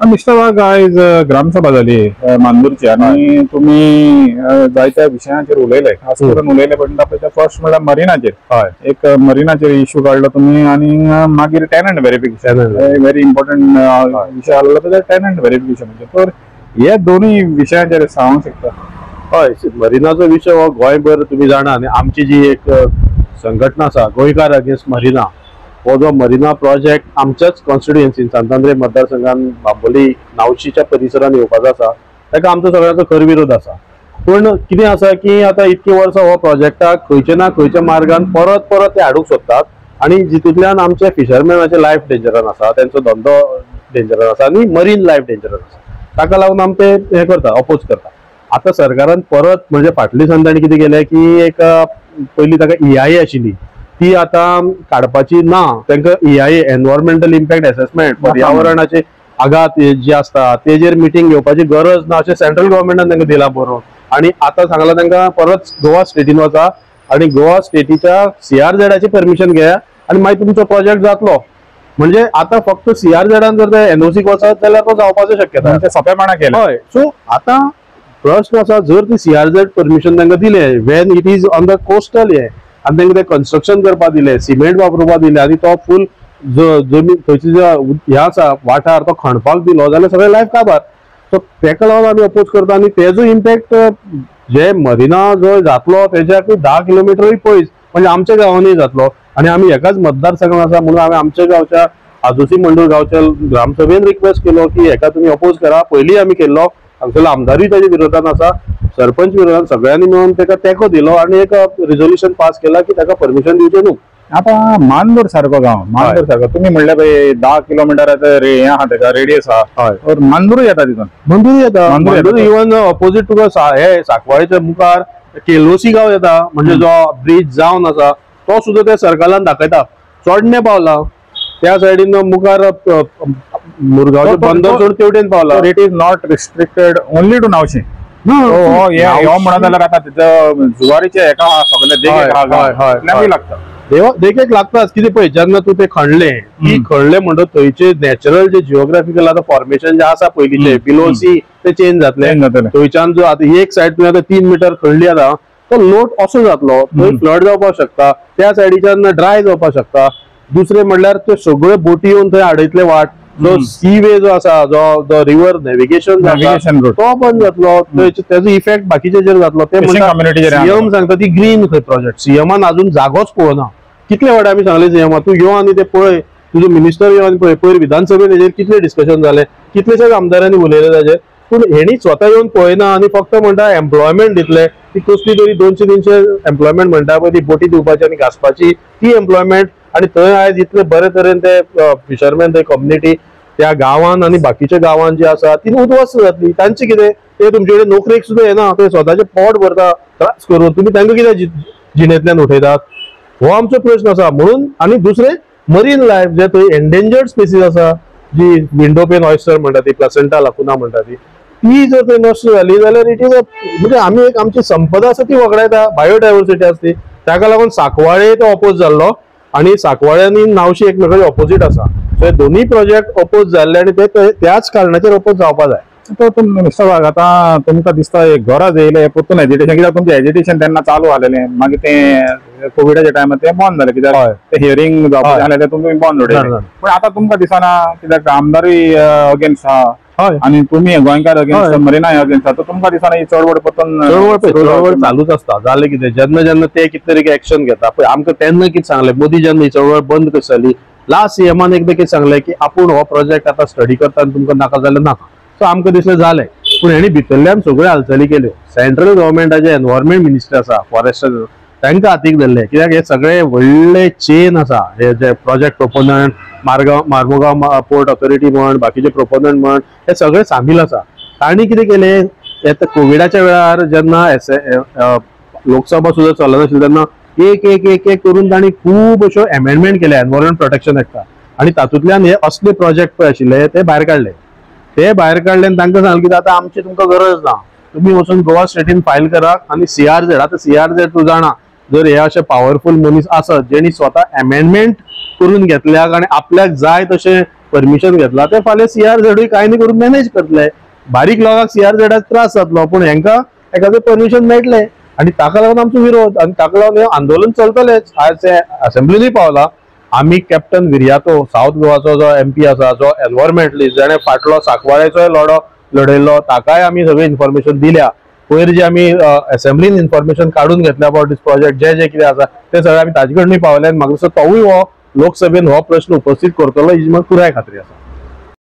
Mister वाघ आयज ग्रामसभा जाली मांदूरची आणि तुम्ही जायत्या विशयांचेर उलयले, खास करून उलयले पडटा पळय फर्स्ट म्हणल्यार मरिनाचेर. हय, एक मरिनाचेर इश्यू काडलो तुम्ही आणि मागीर टेनंट व्हेरिफिकेशन व्हेरी इम्पॉर्टंट विषय आसलो तो टेनंट व्हेरिफिकेशन. तर हे दोन्ही विशयांचेर सांगूंक शकता? हय, मरिनाचो विषय हो गोंयभर तुम्ही जाणा आनी आमची जी एक संघटना आसा गोंयकार अगेन्स्ट मरिना, हो जो मरिना प्रोजेक्ट आमच्याच कॉन्स्टिट्युएन्सीन सांतांद्रे मतदारसंघान बांबोली नावशीच्या परिसरात येवपाचो आसा, ताका आमचो सगळ्यांचो खर विरोध आसा. पण कितें आसा की आता इतकी वर्सां हो प्रोजेक्टाक खंयचे ना खंयच्या मार्गान परत परत ते हाडूंक सोदतात आणि जितूंतल्यान आमचे फिशरमॅनाचे लायफ डेंजरान आसा, तेंचो धंदो डेंजरान आसा आणि मरीन लायफ डेंजरान आसा. ताका लागून आमी ते हे करता, अपोज करता. आता सरकारान परत म्हणजे फाटली संद तांणी कितें केलें की एक पयलीं ताका EIA आशिल्ली ती आता काडपाची ना, तांकां EIA एनवायरमेंटल इम्पॅक्ट असेसमेंट पर्यावरणाचे आघात जे असता तेजेर मिटींग घेवपाची गरज ना अशें सेंट्रल गव्हर्मेंटान तांकां दिला बरोवन. आणि आता सांगला तांकां परत गोवा स्टेटीन वचा आणि गोवा स्टेटीच्या CRZची परमिशन घेया आणि मागीर तुमचो प्रोजेक्ट जातलो. म्हणजे आता फक्त CRZान जर ते NOCक वचत जाल्यार तो जावपाचो शक्यता सोंपेपणा केलें. हय, सो आता प्रश्न आसा जर ती CRZ परमिशन तांकां दिलें Wien it is on the coastal हे आनी तांकां ते कन्स्ट्रक्शन करपाक दिलें, सिमेंट वापरपाक दिलें आणि तो फुल जमीन थंयची हे आसा वाठार तो खणपाक दिलो जाल्यार सगळें लायफ काबार. सो तेका लागून आमी अपोज करता आणि तेजो इम्पॅक्ट जे मरिना जो जातलो तेज्याक 10 किलोमिटरूय पयस म्हणजे आमच्या गांवांनी जातलो. आणि आमी एकाच मतदारसंघान आसा म्हणून आमी आमच्या गांवच्या आजोसी मंडळ गांवच्या ग्रामसभेन रिक्वेस्ट केलो की हेका तुमी अपोज करा. पयलीं आमी केल्लो, आमचो आमदारूय ताच्या विरोधान आसा, सरपंच विरोधान सगळ्यांनी मेळून ताका तेंको दिलो आणि एक रिझोल्युशन पास केला की ताका परमिशन दिवचें न्हू. आता मांदूर सारको गांव, मांदूर सारको तुम्ही म्हणले पळय 10 किलोमिटराचो हे आहा ताका रेडियस आहा, मांदूर येता तितून. मांदूर इवन ऑपोजिट तुका हे साकवाळेच्या मुखार केलोसी गांव येता, म्हणजे जो ब्रिज जावन आसा तो सुद्धा त्या सर्कलान दाखयता. चोडणे पावला त्या सायडीन मुखार मुरगांवचे बंदर सोड तेवटेन पावला. It is not restricted only to नावशी. म्हणत जाल्यार आता तिथं जुवारीचे एका सगळे देखेक लागता, देखीक लागताच. कितें पळय जेन्ना तूं ते खणलें की खणलें म्हणटा थंयचे नॅचरल जे जिओग्राफिकल आता फॉर्मेशन जे आसा पयलींचे बिलो सी ते चेंज जातले. थंयच्यान जो आता एक सायड तुवें आतां 3 मीटर खणली आतां तो लोट असो जातलो, थंय फ्लड जावपाक शकता, त्या सायडीच्यान ड्राय जावपाक शकता. दुसरें म्हणल्यार ते सगळ्यो बोटी येवन थंय आडयतले वाट, जो सी वे जो आसा जो रिव्हर नॅव्हिगेशन तो बंद जातलो, तेजो इफेक्ट बाकीचेर जातलो. ते सीएम सांगता ती ग्रीन प्रोजेक्ट. सीएमान अजून जागोच पळोवना. कितले फावटी आमी सांगले सीएमा तूं यो आनी ते पळय, तुजो मिनिस्टर यो आनी पळय. पयर विधानसभेन हेजेर कितले डिस्कशन जाले, कितलेशेच आमदारांनी उलयले ताजेर, पूण हेणी स्वता येवन पळयना आणि फक्त म्हणटा एम्प्लॉयमेंट दितले. ती कसली तरी 200-300 एम्प्लॉयमेंट म्हणटा पळय ती बोटी दिवपाची आनी घासपाची ती एम्प्लॉयमेंट. आणि थंय आयज इतले बरे तरेन ते फिशरमॅन थंय कम्युनिटी त्या गांवांन आणि बाकीच्या गांवांन जी आसा ती उद्ध्वस्त जातली. तांचे कितें ते तुमचे कडेन नोकरेक सुद्दां येना, ते स्वताचे पोट भरता त्रास करून, तुमी तांकां कितें जिणेंतल्यान उठयतात, हो आमचो प्रश्न आसा. म्हणून आणि दुसरें मरीन लायफ जे थंय एंडेंजर्ड स्पेसीस आसा जी विंडो पेन ऑयस्टर म्हणटा ती प्लासेंटा लाकुना म्हणटा ती जर थंय नश्ट जाली जाल्यार इट इज म्हणजे आमी एक आमची संपदा आसा ती वगडायता, बायोडायवर्सिटी आसा ती. ताका लागून सांकवाळे तो अपोज जाल्लो आणि सांकवाळे आनी नावशी एकमेकांचे ऑपोजीट आसा. सो हे दोन्ही प्रोजेक्ट अपोज जाल्ले आणि ते त्याच कारणाचेर अपोज जावपा जाय. मिस्टर वाघ, आता तुमकां दिसता एक गरज येयले परतून एज्युटेशन, कित्याक तुमचें एज्युटेशन तेन्ना चालू जालेलें, मागीर ते कोविडाच्या टायमार ते बंद जालें, कित्याक ते हियरिंग जावपाक जालें ते तुमी बंद उडयलें. पण आता तुमकां दिसना कित्याक आमदारूय अगेन्स्ट आहा आणि तुम्ही गोंयकार अगेन्स्ट मरिनाय अगेन्स्ट आहा, तुमकां दिसना ही चळवळ चळवळ चालूच आसता. जालें कितें जेन्ना जेन्ना ते कितें तरी एक्शन घेता पळय, आमकां तेन्ना कितें सांगलें मोदी जेन्ना ही चळवळ बंद कशी जाली, लास्ट सीएमान एकदां कितें सांगलें की आपूण हो प्रोजेक्ट आतां स्टडी करता आनी तुमकां नाका जाल्यार नाका. सो आमकां दिसलें जालें, पूण हेणी भितरल्यान सगळ्यो हालचाली केल्यो. सेंट्रल गव्हर्मेंटाचे एनवायरमेंट मिनिस्टर आसा, फॉरेस्टर, तांकां हातीक धरले, कित्याक हे सगळे व्हडले चेन आसा. हे जे प्रोजेक्ट प्रोपोनंट मार्मुगांव पोर्ट ऑथॉरिटी म्हण, बाकीचे प्रोपोनंट म्हण, हे सगळे सामील आसा. तांणी कितें केलें, कोविडाच्या वेळार जेन्ना लोकसभा सुद्दां चलनाशिल्ली तेन्ना एक एक एक एक करून तांणी खूब अश्यो अमेंडमेंट केल्या एनवायरमेंट प्रोटेक्शन एक्टाक. आणि तातूंतल्यान हे असले प्रोजेक्ट पळय आशिल्ले ते भायर काडले. ते भायर काडले आनी तांकां सांगलें की आतां आमची तुमकां गरज ना, तुम्ही वचून गोवा स्टेटीन फायल करा. आणि CRZ, आता CRZ तूं जाणा, जर हे अशे पॉवरफुल मनीस आसत जेणी स्वता अमेंडमेंट करून घेतल्याक आणि आपल्याक जाय तशें परमिशन घेतला ते फाल्यां CRZ काय न्ही करून मॅनेज करतले. बारीक लोकांक CRZ त्रास जातलो पूण हेंका एखादे परमिशन मेळटले आणि ताका लागून आमचो विरोध आणि ताका लागून हे आंदोलन चलतलेच. आज असेंब्लीनी पावला. आम्ही कॅप्टन विर्यातो साऊथ गोवाचो जो MP आसा जो एनवायरमेंटलिस्ट जेणे फाटलो सांकवाळेचोय लढो लढयल्लो ताकाय आमी सगळे इन्फॉर्मेशन दिल्या. पयर जे आमी असेंब्लीन इन्फॉर्मेशन काढून घेतल्या अबाउट दिस प्रोजेक्ट जे जे कितें आसा ते सगळे आमी ताजे कडून पावले. म्हाका दिसता तोवूय हो लोकसभेन हो प्रश्न उपस्थित करतलो हेजी म्हाका पुराय खात्री आसा.